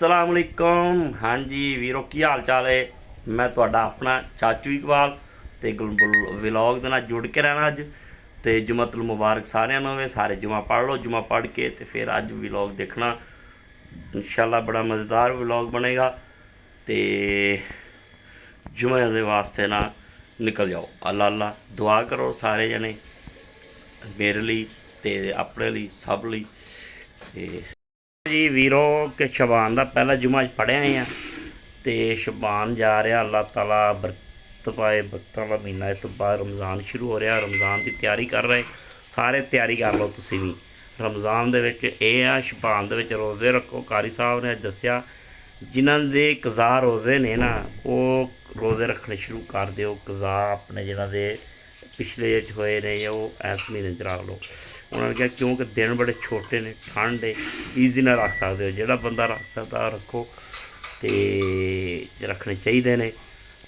ਸਲਾਮੁਅਲੈਕੁਮ। ਹਾਂਜੀ ਵੀਰੋ, ਕੀ ਹਾਲ ਚਾਲ ਹੈ? ਮੈਂ ਤੁਹਾਡਾ ਆਪਣਾ ਚਾਚੂ ਇਕਬਾਲ ਤੇ ਵਲੌਗ ਦੇ ਨਾਲ ਜੁੜ ਕੇ ਰਹਿਣਾ ਅੱਜ। ਤੇ ਜੁਮਅਤੁਲ ਮੁਬਾਰਕ ਸਾਰਿਆਂ ਨੂੰ ਹੋਵੇ। ਸਾਰੇ ਜੁਮਾ ਪੜ੍ਹ ਲਓ। ਜੁਮਾ ਪੜ੍ਹ ਕੇ ਤੇ ਫਿਰ ਅੱਜ ਵਲੌਗ ਦੇਖਣਾ। ਇਨਸ਼ਾਅੱਲਾ ਬੜਾ ਮਜ਼ੇਦਾਰ ਵਲੌਗ ਬਣੇਗਾ। ਤੇ ਜੁਮੇ ਦੇ ਵਾਸਤੇ ਨਾ ਨਿਕਲ ਜਾਓ। ਅੱਲਾ ਅੱਲਾ ਦੁਆ ਕਰੋ ਸਾਰੇ ਜਣੇ ਮੇਰੇ ਲਈ ਤੇ ਆਪਣੇ ਲਈ, ਸਭ ਲਈ। ਤੇ ਜੀ ਵੀਰੋ ਕਿ ਸ਼ਬਾਨ ਦਾ ਪਹਿਲਾ ਜੁਮਾ ਪੜ੍ਹਿਆ ਆ ਤੇ ਸ਼ਬਾਨ ਜਾ ਰਿਹਾ। ਅੱਲਾਹ ਤਾਲਾ ਬਰਕਤ ਪਾਏ। ਬਰਕਤਾਂ ਦਾ ਮਹੀਨਾ। ਇਸ ਤੋਂ ਬਾਅਦ ਰਮਜ਼ਾਨ ਸ਼ੁਰੂ ਹੋ ਰਿਹਾ। ਰਮਜ਼ਾਨ ਦੀ ਤਿਆਰੀ ਕਰ ਰਹੇ ਸਾਰੇ। ਤਿਆਰੀ ਕਰ ਲਓ ਤੁਸੀਂ ਵੀ। ਰਮਜ਼ਾਨ ਦੇ ਵਿੱਚ ਇਹ ਆ, ਸ਼ਬਾਨ ਦੇ ਵਿੱਚ ਰੋਜ਼ੇ ਰੱਖੋ। ਕਾਰੀ ਸਾਹਿਬ ਨੇ ਦੱਸਿਆ ਜਿਨ੍ਹਾਂ ਦੇ ਕਜ਼ਾ ਰੋਜ਼ੇ ਨੇ ਨਾ, ਉਹ ਰੋਜ਼ੇ ਰੱਖਣੇ ਸ਼ੁਰੂ ਕਰ ਦਿਓ। ਕਜ਼ਾ ਆਪਣੇ ਜਿਨ੍ਹਾਂ ਦੇ ਪਿਛਲੇ 'ਚ ਹੋਏ ਨੇ ਜਾਂ ਉਹ ਇਸ ਮਹੀਨੇ 'ਚ ਰੱਖ ਲਓ। ਉਹਨਾਂ ਨੇ ਕਿਹਾ ਕਿਉਂਕਿ ਦਿਨ ਬੜੇ ਛੋਟੇ ਨੇ, ਠੰਡ ਹੈ, ਈਜ਼ੀ ਨਾਲ ਰੱਖ ਸਕਦੇ ਹੋ। ਜਿਹੜਾ ਬੰਦਾ ਰੱਖ ਸਕਦਾ ਰੱਖੋ ਤੇ ਰੱਖਣੇ ਚਾਹੀਦੇ ਨੇ।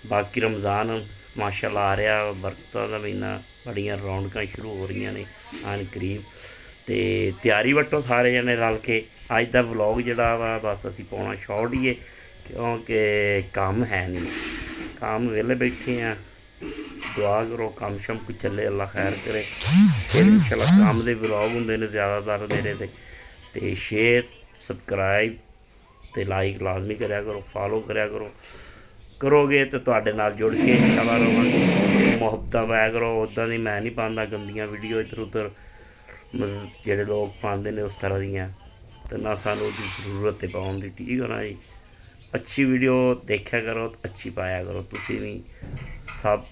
ਬਾਕੀ ਰਮਜ਼ਾਨ ਮਾਸ਼ਾਅੱਲਾ ਆ ਰਿਹਾ, ਬਰਕਤਾਂ ਦਾ ਮਹੀਨਾ, ਬੜੀਆਂ ਰੌਣਕਾਂ ਸ਼ੁਰੂ ਹੋ ਰਹੀਆਂ ਨੇ ਆਨ ਕਰੀਬ। ਤੇ ਤਿਆਰੀ ਵੱਟੋ ਸਾਰੇ ਜਣੇ ਰਲ ਕੇ। ਅੱਜ ਦਾ ਵਲੌਗ ਜਿਹੜਾ ਵਾ ਬਸ ਅਸੀਂ ਪਾਉਣਾ ਸ਼ਾਰਟ ਹੀ ਹੈ ਕਿਉਂਕਿ ਕੰਮ ਹੈ ਨਹੀਂ। ਕੰਮ ਵਿਹਲੇ ਬੈਠੇ ਹਾਂ। ਦੁਆ ਕਰੋ ਕੰਮ ਸ਼ਮ ਕੋਈ ਚੱਲੇ, ਅੱਲਾ ਖੈਰ ਕਰੇ। ਫਿਰ ਇਨਸ਼ਾਅੱਲਾ ਕੰਮ ਦੇ ਵਲੌਗ ਹੁੰਦੇ ਨੇ ਜ਼ਿਆਦਾਤਰ ਮੇਰੇ ਤੇ ਸ਼ੇਅਰ ਸਬਸਕ੍ਰਾਈਬ ਤੇ ਲਾਈਕ ਲਾਜ਼ਮੀ ਕਰਿਆ ਕਰੋ। ਫਾਲੋ ਕਰਿਆ ਕਰੋਗੇ ਤੇ ਤੁਹਾਡੇ ਨਾਲ ਜੁੜ ਕੇ ਇਨਸ਼ਾਅੱਲਾ ਰਵਾਂਗੇ। ਮੁਹੱਬਤਾਂ ਪਾਇਆ ਕਰੋ। ਉੱਦਾਂ ਦੀ ਮੈਂ ਨਹੀਂ ਪਾਉਂਦਾ ਗੰਦੀਆਂ ਵੀਡੀਓ ਇੱਧਰ ਉੱਧਰ ਜਿਹੜੇ ਲੋਕ ਪਾਉਂਦੇ ਨੇ ਉਸ ਤਰ੍ਹਾਂ ਦੀਆਂ, ਤੇ ਨਾ ਸਾਨੂੰ ਉਹਦੀ ਜ਼ਰੂਰਤ ਹੈ ਪਾਉਣ ਦੀ। ਠੀਕ ਹੈ ਨਾ ਜੀ। ਅੱਛੀ ਵੀਡੀਓ ਦੇਖਿਆ ਕਰੋ, ਅੱਛੀ ਪਾਇਆ ਕਰੋ। ਤੁਸੀਂ ਵੀ ਸਭ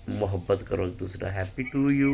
ਮੁਹੱਬਤ ਕਰੋ ਇੱਕ ਦੂਸਰਾ। Happy to you.